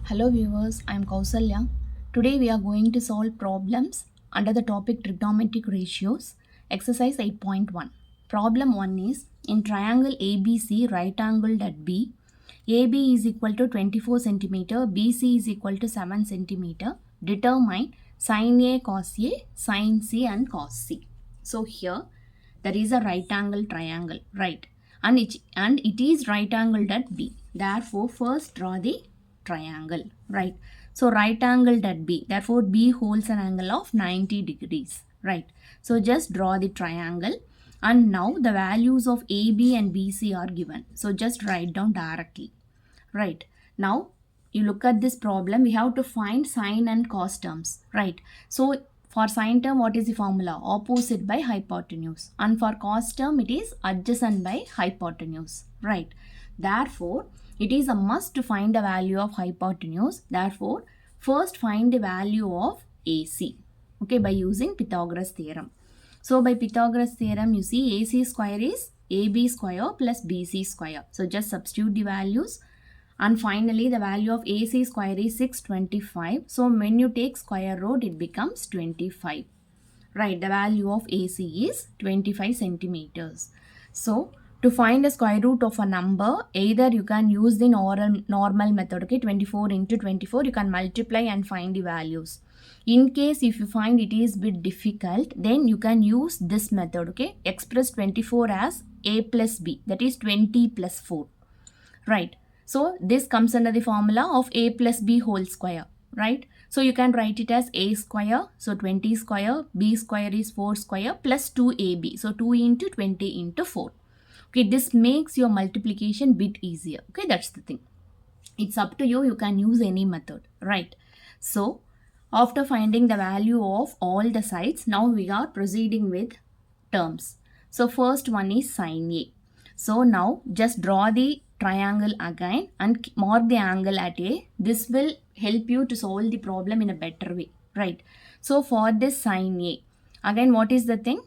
Hello viewers, I am Kausalya. Today we are going to solve problems under the topic trigonometric ratios, exercise 8.1. Problem 1 is in triangle ABC right angled at B, AB is equal to 24 centimeter, BC is equal to 7 centimeter. Determine sin A, cos A, sin C and cos C. So here there is a right angle triangle, right? And it is right angled at B. Therefore, first draw the triangle, right? So right angled at B. Therefore, B holds an angle of 90 degrees, right? So just draw the triangle. And now the values of AB and BC are given. So just write down directly, right? Now you look at this problem, we have to find sine and cos terms, right? So for sine term, what is the formula? Opposite by hypotenuse. And for cos term, it is adjacent by hypotenuse, right? Therefore, it is a must to find the value of hypotenuse. Therefore, first find the value of AC, okay, by using Pythagoras theorem. So by Pythagoras theorem, you see AC square is AB square plus BC square. So just substitute the values. And finally, the value of AC square is 625. So when you take square root, it becomes 25. Right, the value of AC is 25 centimeters. So to find the square root of a number, either you can use the normal method, okay, 24 into 24, you can multiply and find the values. In case if you find it is bit difficult, then you can use this method, okay, express 24 as A plus B, that is 20 plus 4, right? So this comes under the formula of A plus B whole square, right? So you can write it as A square, so 20 square, B square is 4 square plus 2AB, so 2 into 20 into 4. Okay, this makes your multiplication bit easier, okay, that's the thing. It's up to you, you can use any method, right? So after finding the value of all the sides, now we are proceeding with terms. So first one is sin A. So now just draw the triangle again and mark the angle at A. This will help you to solve the problem in a better way, right? So for this sin A, again what is the thing?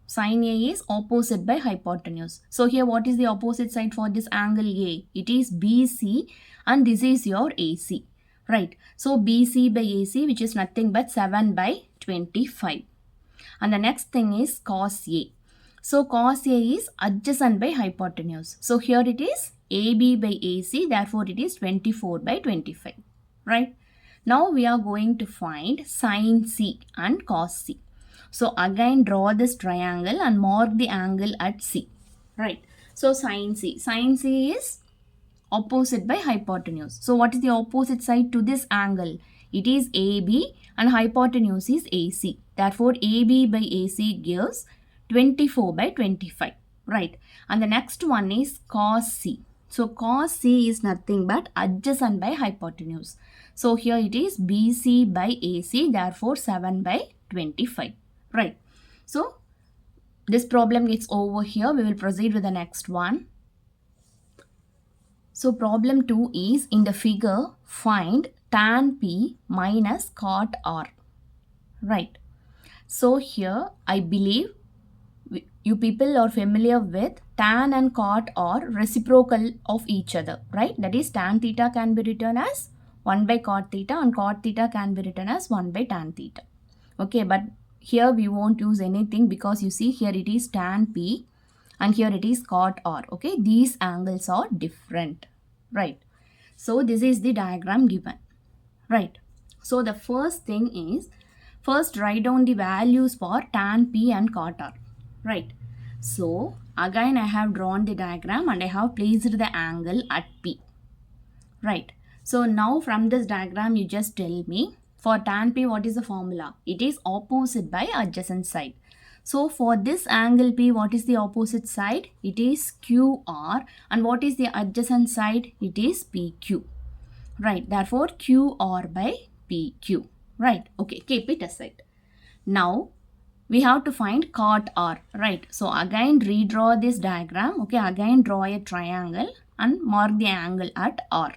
Sin A is opposite by hypotenuse. So here what is the opposite side for this angle A? It is BC and this is your AC, right? So BC by AC, which is nothing but 7 by 25. And the next thing is cos A. So cos A is adjacent by hypotenuse. So here it is AB by AC, therefore it is 24 by 25, right? Now we are going to find sin C and cos C. So again draw this triangle and mark the angle at C, right? So sin C. Sin C is opposite by hypotenuse. So what is the opposite side to this angle? It is AB and hypotenuse is AC. Therefore, AB by AC gives 24 by 25, right? And the next one is cos C. So cos C is nothing but adjacent by hypotenuse. So here it is BC by AC, therefore 7 by 25, right? So this problem gets over here. We will proceed with the next one. So problem 2 is in the figure, find tan P minus cot R, right? So here I believe you people are familiar with tan and cot are reciprocal of each other, right? That is tan theta can be written as 1 by cot theta and cot theta can be written as 1 by tan theta. Okay, but here we won't use anything because you see here it is tan P and here it is cot R, okay? These angles are different, right? So this is the diagram given, right? So the first thing is, first write down the values for tan P and cot R, right? So again I have drawn the diagram and I have placed the angle at P, right? So now from this diagram you just tell me for tan P what is the formula? It is opposite by adjacent side. So for this angle P, what is the opposite side? It is QR. And what is the adjacent side? It is PQ, right? Therefore QR by PQ, right? Okay, keep it aside. Now we have to find cot R, right? So again redraw this diagram, okay? Again draw a triangle and mark the angle at R,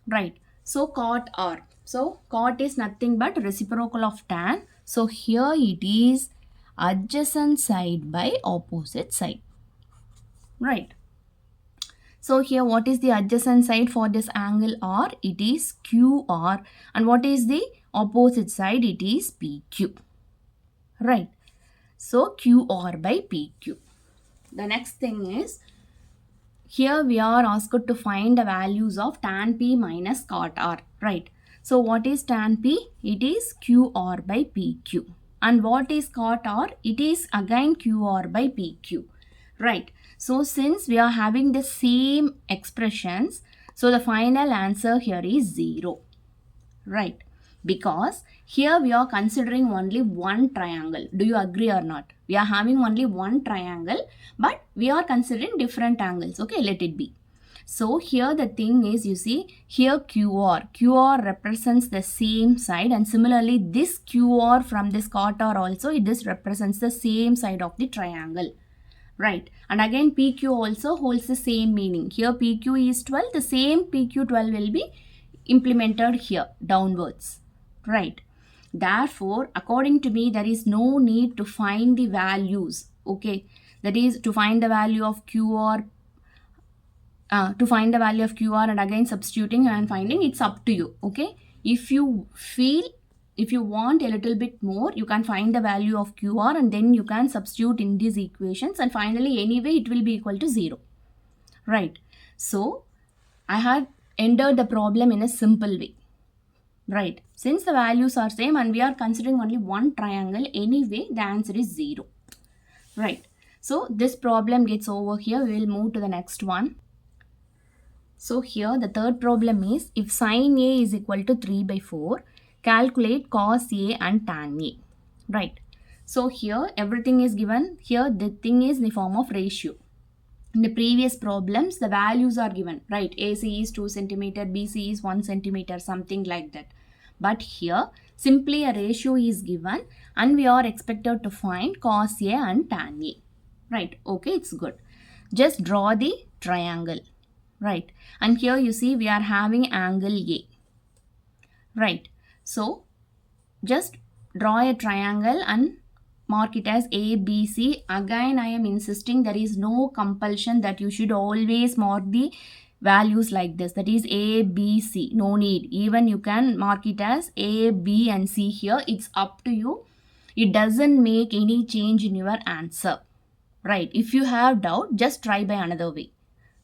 right? So cot R. So cot is nothing but reciprocal of tan. So here it is adjacent side by opposite side, right? So here what is the adjacent side for this angle R? It is QR. And what is the opposite side? It is PQ. Right. So QR by PQ. The next thing is, here we are asked to find the values of tan P minus cot R. Right. So what is tan P? It is QR by PQ. And what is cot R? It is again QR by PQ. Right. So since we are having the same expressions, so the final answer here is 0. Right. Because here we are considering only one triangle. Do you agree or not? We are having only one triangle, but we are considering different angles. Okay, let it be. So here the thing is, you see, here QR represents the same side, and similarly this QR from this cot R also, this represents the same side of the triangle. Right. And again PQ also holds the same meaning. Here PQ is 12, the same PQ 12 will be implemented here downwards. Right. Therefore, according to me, there is no need to find the values. Okay. That is to find the value of QR. To find the value of QR and again substituting and finding, it's up to you. Okay. If you want a little bit more, you can find the value of QR and then you can substitute in these equations, and finally anyway it will be equal to 0. Right. So I had entered the problem in a simple way. Right. Since the values are same and we are considering only one triangle, anyway the answer is 0. Right. So this problem gets over here. We will move to the next one. So here the third problem is, if sin A is equal to 3 by 4, calculate cos A and tan A. Right. So here everything is given. Here the thing is in the form of ratio. In the previous problems, the values are given. Right. AC is 2 cm, BC is 1 cm, something like that. But here simply a ratio is given and we are expected to find cos A and tan A. Right. Okay, it's good. Just draw the triangle. Right. And here you see we are having angle A. Right. So just draw a triangle and mark it as ABC. Again, I am insisting there is no compulsion that you should always mark the values like this. That is ABC. No need. Even you can mark it as A, B and C here. It's up to you. It doesn't make any change in your answer. Right. If you have doubt, just try by another way.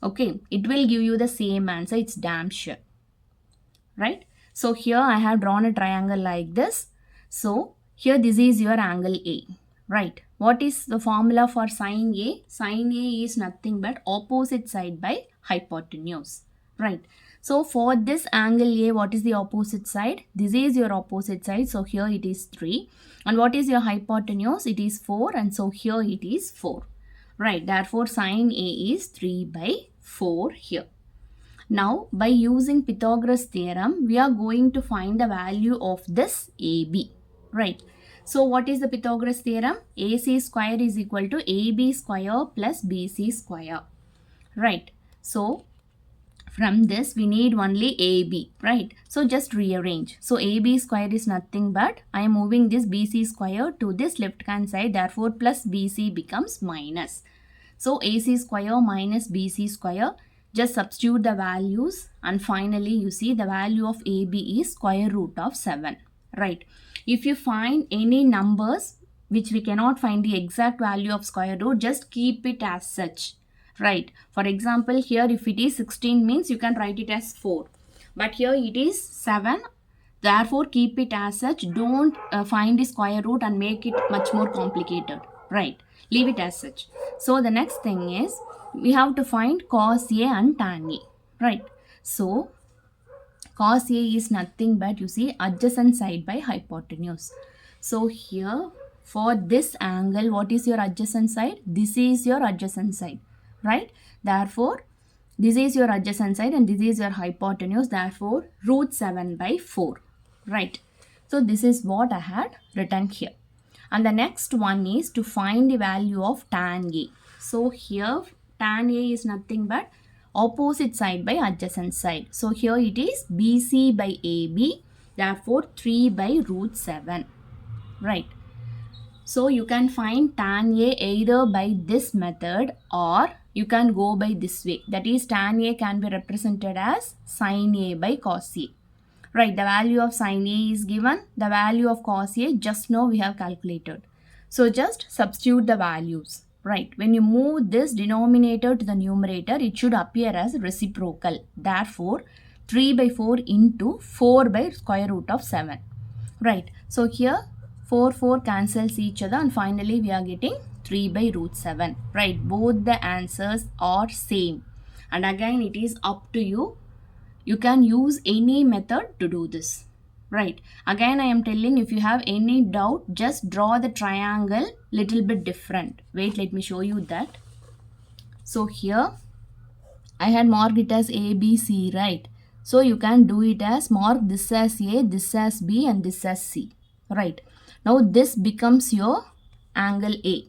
Okay. It will give you the same answer. It's damn sure. Right. So here I have drawn a triangle like this. So here this is your angle A. Right. What is the formula for sin A? Sin A is nothing but opposite side by hypotenuse. Right. So for this angle A, what is the opposite side? This is your opposite side. So here it is 3. And what is your hypotenuse? It is 4. And so here it is 4. Right. Therefore sin A is 3 by 4 here. Now, by using Pythagoras theorem, we are going to find the value of this AB. Right. So, what is the Pythagoras theorem? AC square is equal to AB square plus BC square. Right. So, from this, we need only AB. Right. So, just rearrange. So, AB square is nothing but I am moving this BC square to this left hand side. Therefore, plus BC becomes minus. So, AC square minus BC square. Just substitute the values and finally you see the value of AB is square root of 7. Right. If you find any numbers which we cannot find the exact value of square root, just keep it as such. Right. For example, here if it is 16 means you can write it as 4. But here it is 7. Therefore, keep it as such. Don't find the square root and make it much more complicated. Right. Leave it as such. So, the next thing is, we have to find cos A and tan A. Right. So, cos A is nothing but, you see, adjacent side by hypotenuse. So, here for this angle, what is your adjacent side? This is your adjacent side. Right. Therefore, this is your adjacent side and this is your hypotenuse. Therefore, root 7 by 4. Right. So, this is what I had written here. And the next one is to find the value of tan A. So, here tan A is nothing but opposite side by adjacent side. So, here it is BC by AB. Therefore, 3 by root 7. Right. So, you can find tan A either by this method or you can go by this way. That is, tan A can be represented as sin A by cos A. Right, the value of sin A is given. The value of cos A just now we have calculated. So just substitute the values. Right, when you move this denominator to the numerator, it should appear as reciprocal. Therefore, 3 by 4 into 4 by square root of 7. Right, so here 4 cancels each other and finally we are getting 3 by root 7. Right, both the answers are same. And again it is up to you. You can use any method to do this. Right, again I am telling, if you have any doubt, just draw the triangle little bit different. Wait, let me show you that. So here I had marked it as A, B, C, right? So you can do it as mark this as A, this as B and this as C. Right, now this becomes your angle A.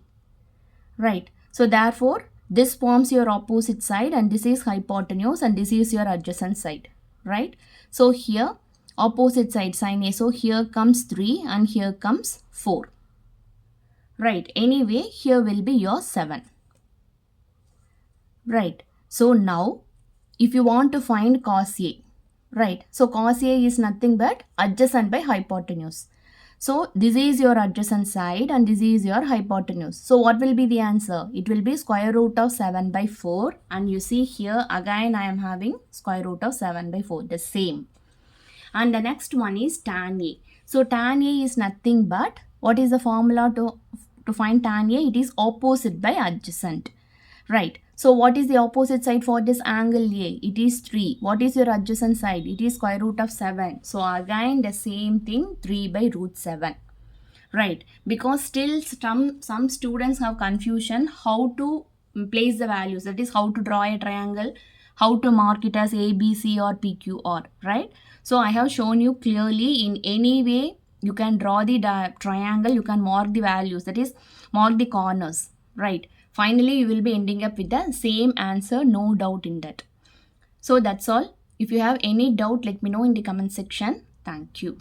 Right, so therefore this forms your opposite side and this is hypotenuse and this is your adjacent side. Right, so here opposite side sin A, so here comes 3 and here comes 4. Right, anyway here will be your 7. Right, so now if you want to find cos A, right, so cos A is nothing but adjacent by hypotenuse. So this is your adjacent side and this is your hypotenuse. So what will be the answer? It will be square root of 7 by 4, and you see here again I am having square root of 7 by 4, the same. And the next one is tan A. So tan A is nothing but, what is the formula to find tan A? It is opposite by adjacent. Right, so what is the opposite side for this angle A? It is 3. What is your adjacent side? It is square root of 7. So again the same thing, 3 by root 7. Right, because still some students have confusion how to place the values. That is, how to draw a triangle, how to mark it as A, B, C or P, Q, R. Right, so I have shown you clearly in any way you can draw the triangle, you can mark the values, that is mark the corners. Right, finally you will be ending up with the same answer, no doubt in that. So that's all. If you have any doubt, let me know in the comment section. Thank you.